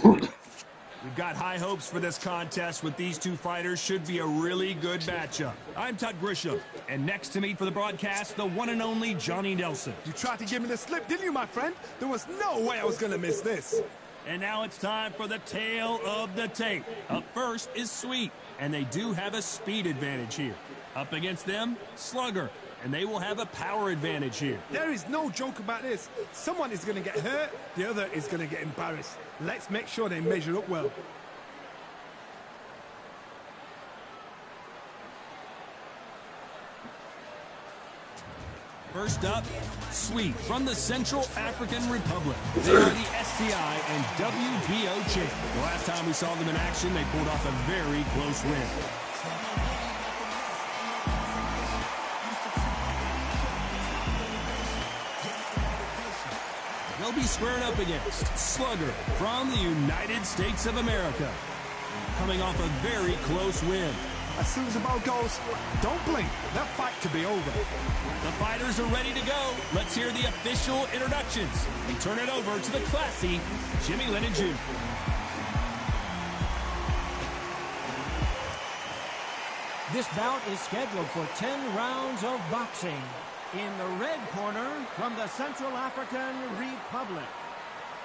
We've got high hopes for this contest with these two fighters. Should be a really good matchup. I'm Todd Grisham, and next to me for the broadcast, the one and only Johnny Nelson. You tried to give me the slip, didn't you, my friend? There was no way I was going to miss this. And now it's time for the tale of the tape. Up first is Sweet, and they do have a speed advantage here. Up against them, Slugger, and they will have a power advantage here. There is no joke about this. Someone is going to get hurt, the other is going to get embarrassed. Let's make sure they measure up well. First up, Sweet from the Central African Republic. They are the SCI and WBO champ. The last time we saw them in action, they pulled off a very close win. They'll be squaring up against Slugger from the United States of America, coming off a very close win. As soon as the ball goes, don't blink. That fight could be over. The fighters are ready to go. Let's hear the official introductions and turn it over to the classy Jimmy Lennon Jr. This bout is scheduled for 10 rounds of boxing. In the red corner, from the Central African Republic,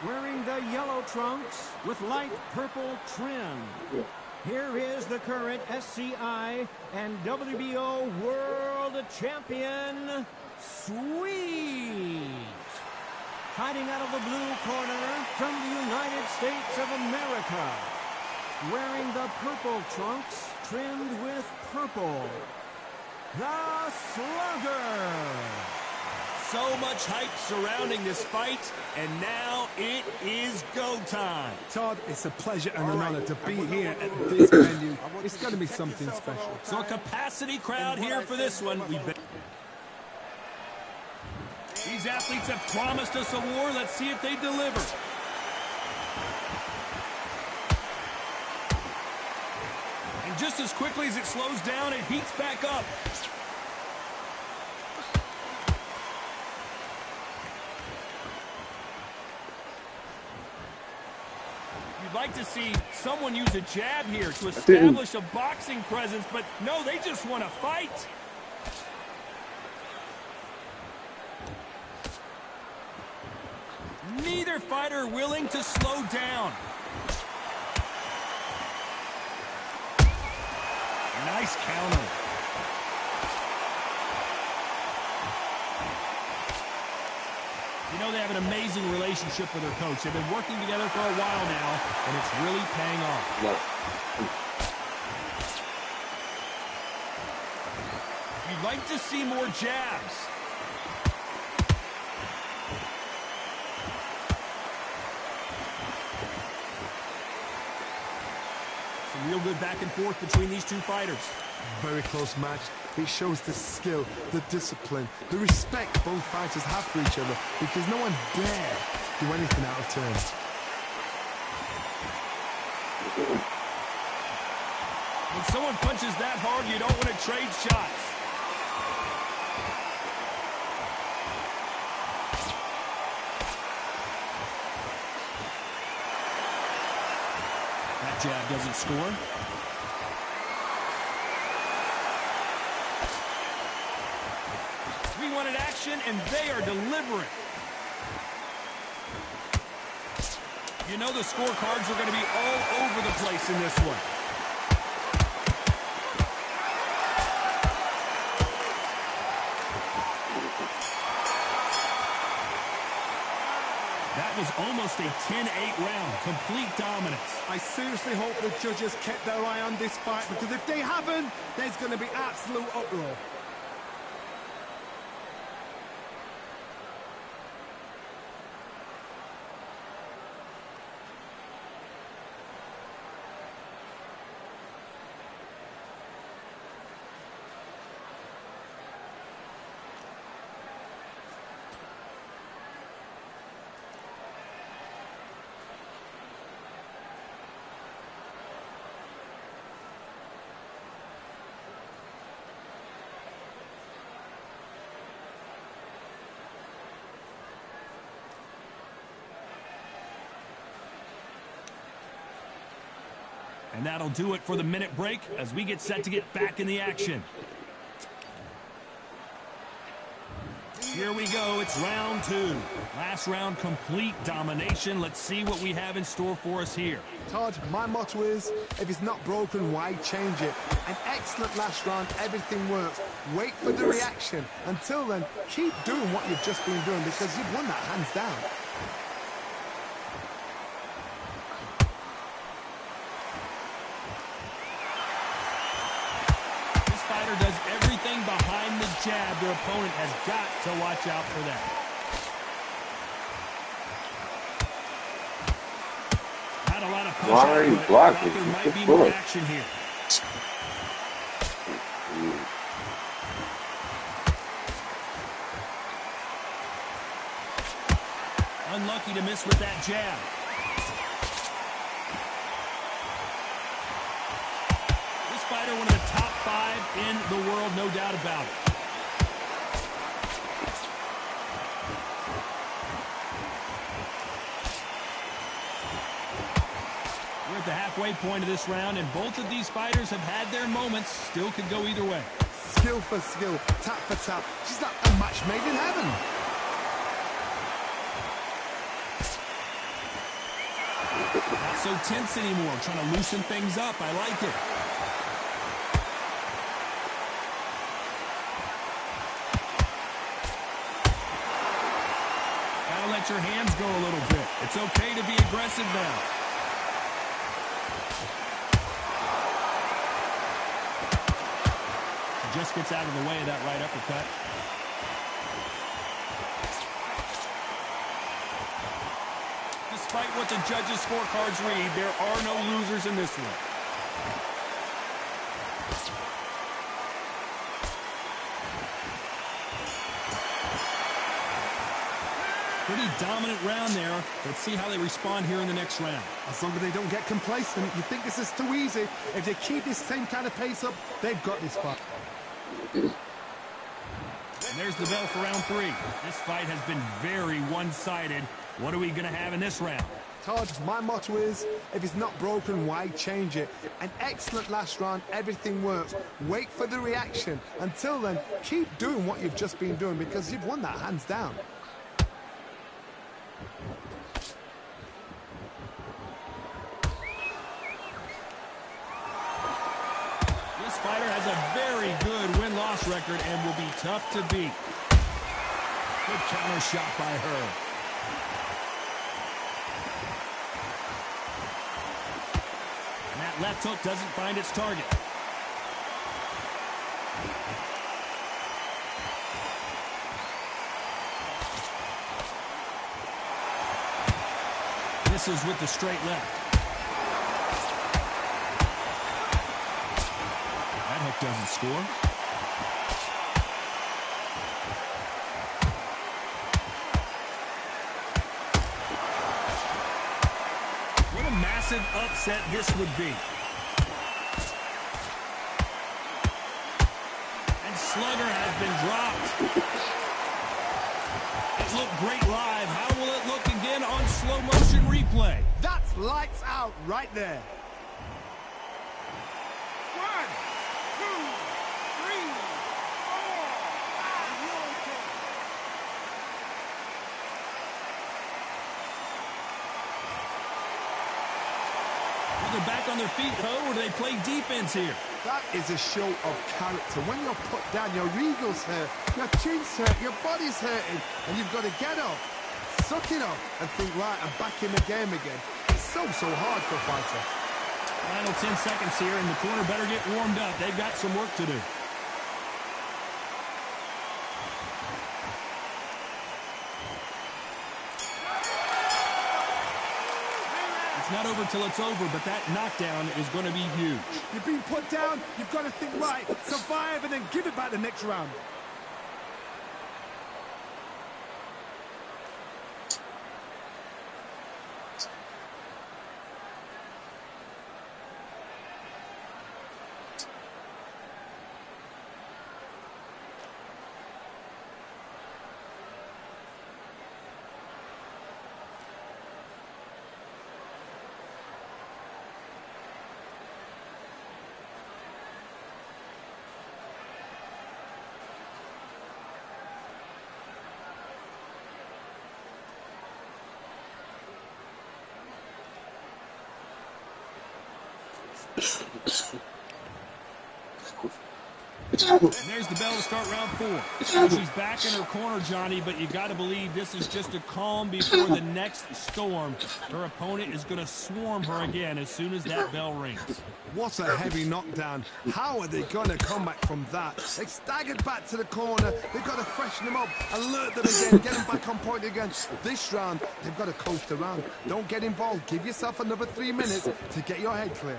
wearing the yellow trunks with light purple trim. Here is the current SCI and WBO World Champion, Sweet. Fighting out of the blue corner from the United States of America, wearing the purple trunks trimmed with purple, the Slugger. So much hype surrounding this fight, and now it is go time. Todd, it's a pleasure and an honor to be here at this venue. It's going to be something special. So a capacity crowd here for this one. These athletes have promised us a war. Let's see if they deliver. And just as quickly as it slows down, it heats back up. You'd like to see someone use a jab here to establish a boxing presence, but no, they just want to fight. Neither fighter willing to slow down. Nice counter. You know, they have an amazing relationship with their coach. They've been working together for a while now, and it's really paying off. You'd like to see more jabs. Some real good back and forth between these two fighters. Very close match. It shows the skill, the discipline, the respect both fighters have for each other, because no one dare do anything out of turn. When someone punches that hard, you don't want to trade shots. That jab doesn't score. We wanted action, and they are delivering. You know the scorecards are going to be all over the place in this one. That was almost a 10-8 round, complete dominance. I seriously hope the judges kept their eye on this fight, because if they haven't, there's going to be absolute uproar. And that'll do it for the minute break as we get set to get back in the action. Here we go. It's round 2. Last round, complete domination. Let's see what we have in store for us here. Todd, my motto is, if it's not broken, why change it? An excellent last round, everything works. Wait for the reaction. Until then, keep doing what you've just been doing because you've won that hands down. This fighter does everything behind the jab. Their opponent has got to watch out for that. Not a lot of punch. Why are you blocking? There might be more action here. Unlucky to miss with that jab. This fighter, one of the top 5 in the world, no doubt about it. We're at the halfway point of this round, and both of these fighters have had their moments. Still could go either way. Skill for skill, tap for tap. She's like a match made in heaven. Not so tense anymore, trying to loosen things up. I like it. Gotta let your hands go a little bit. It's okay to be aggressive now. Just gets out of the way of that right uppercut. Despite what the judges' scorecards read, there are no losers in this one. Pretty dominant round there. Let's see how they respond here in the next round. As long as they don't get complacent, you think this is too easy. If they keep this same kind of pace up, they've got this fight. And there's the bell for round 3. This fight has been very one-sided. What are we going to have in this round? Todd, my motto is, if it's not broken, why change it? An excellent last round, everything works. Wait for the reaction. Until then, keep doing what you've just been doing because you've won that hands down. This fighter has a very good win-loss record and will be tough to beat. Good counter shot by her. And that left hook doesn't find its target. Misses with the straight left. That hook doesn't score. What a massive upset this would be. And Slugger has been dropped. It looked great live. How will it look again on slow motion replay? That's lights out right there. 1, 2, 3, 4. They're back on their feet, though, or do they play defense here? That is a show of character. When you're put down, your ego's hurt, your chin's hurt, your body's hurting, and you've got to get up, suck it up, and think, right, I'm back in the game again. It's so hard for a fighter. Final 10 seconds here, and the corner better get warmed up. They've got some work to do. It's not over till it's over, but that knockdown is going to be huge. You've been put down, you've got to think, right, survive, and then give it back the next round. And there's the bell to start round 4. She's back in her corner, Johnny, but you got to believe this is just a calm before the next storm. Her opponent is going to swarm her again as soon as that bell rings. What a heavy knockdown. How are they going to come back from that? They staggered back to the corner. They've got to freshen them up, alert them again, get them back on point again. This round, they've got to coast around. Don't get involved. Give yourself another 3 minutes to get your head clear.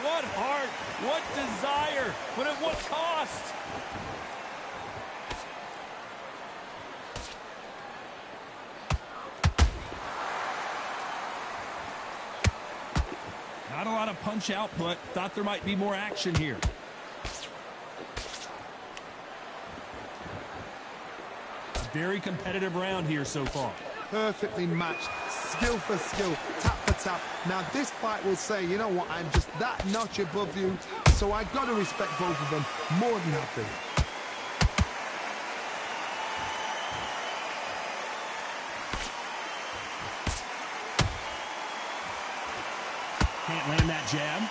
What heart, what desire, but at what cost? Not a lot of punch output. Thought there might be more action here. A very competitive round here so far. Perfectly matched, skill for skill, tap for tap. Now this fight will say, you know what, I'm just that notch above you, so I got to respect both of them more than happy. Can't land that jab.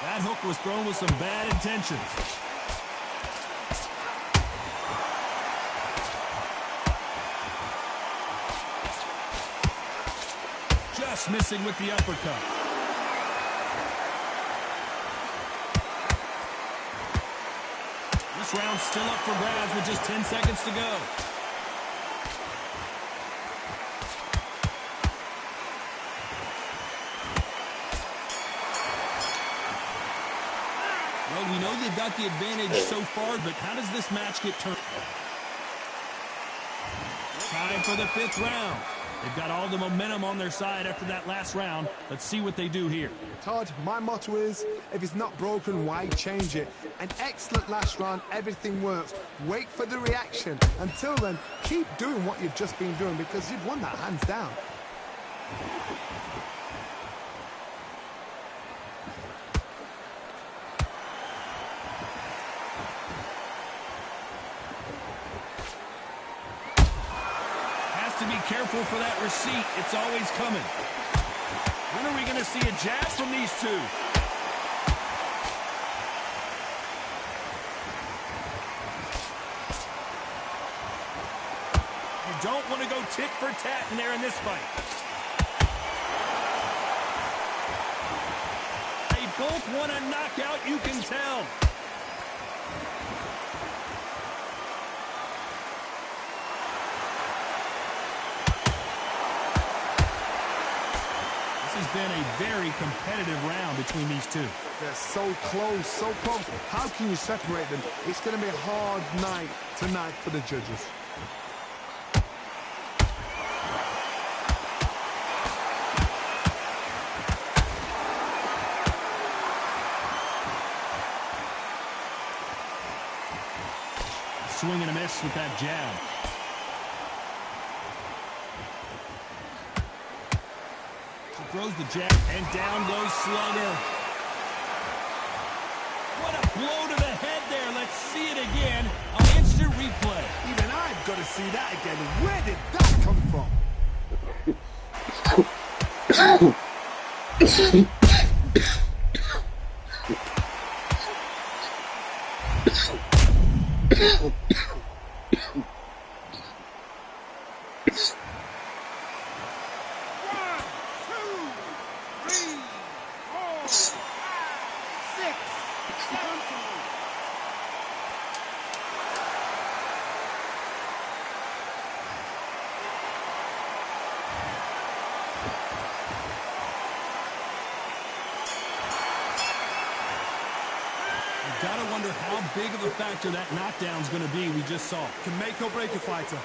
That hook was thrown with some bad intentions. Just missing with the uppercut. This round's still up for grabs with just 10 seconds to go. Well, we know they've got the advantage so far, but how does this match get turned? Time for the 5th round. They've got all the momentum on their side after that last round. Let's see what they do here. Todd, my motto is, if it's not broken, why change it? An excellent last round, everything works. Wait for the reaction. Until then, keep doing what you've just been doing because you've won that hands down. To be careful for that receipt. It's always coming. When are we going to see a jab from these two? You don't want to go tit for tat in there in this fight. They both want a knockout, you can tell. This has been a very competitive round between these two. They're so close, so close. How can you separate them? It's going to be a hard night tonight for the judges. Swing and a miss with that jab. Throws the jab, and down goes Slugger. What a blow to the head there. Let's see it again on instant replay. Even I've got to see that again. Where did that come from? Gotta wonder how big of a factor that knockdown's gonna be we just saw. Can make or break a fighter.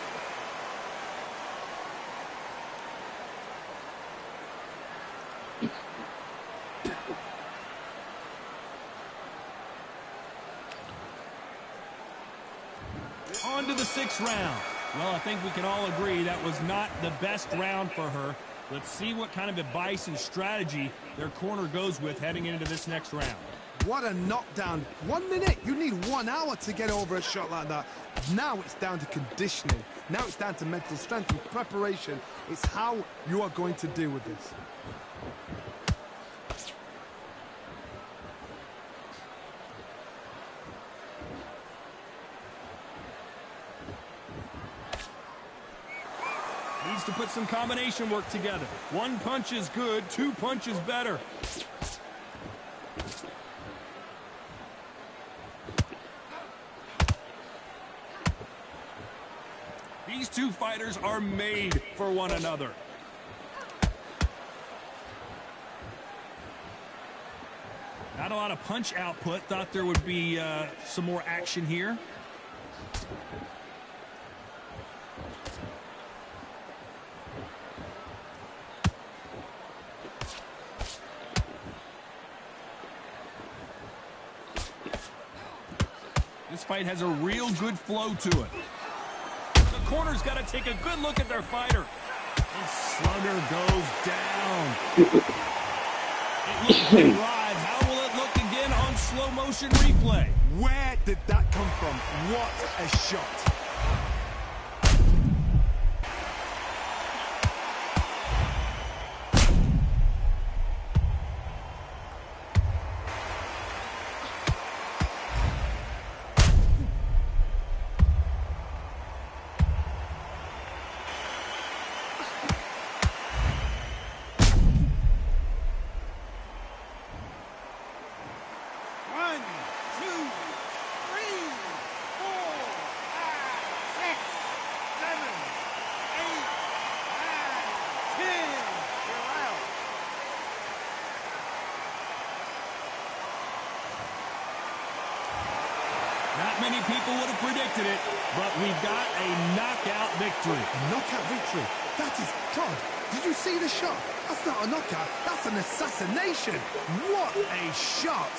On to the 6th round. Well, I think we can all agree that was not the best round for her. Let's see what kind of advice and strategy their corner goes with heading into this next round. What a knockdown. 1 minute, you need 1 hour to get over a shot like that. Now it's down to conditioning. Now it's down to mental strength and preparation. It's how you are going to deal with this. Needs to put some combination work together. 1 punch is good, 2 punches better. These two fighters are made for one another. Not a lot of punch output. Thought there would be some more action here. This fight has a real good flow to it. The corner's got to take a good look at their fighter. And Slugger goes down. It looked pretty live. How will it look again on slow motion replay? Where did that come from? What a shot. Not many people would have predicted it, but we've got a knockout victory. A knockout victory? That is, Todd, did you see the shot? That's not a knockout, that's an assassination. What a shot.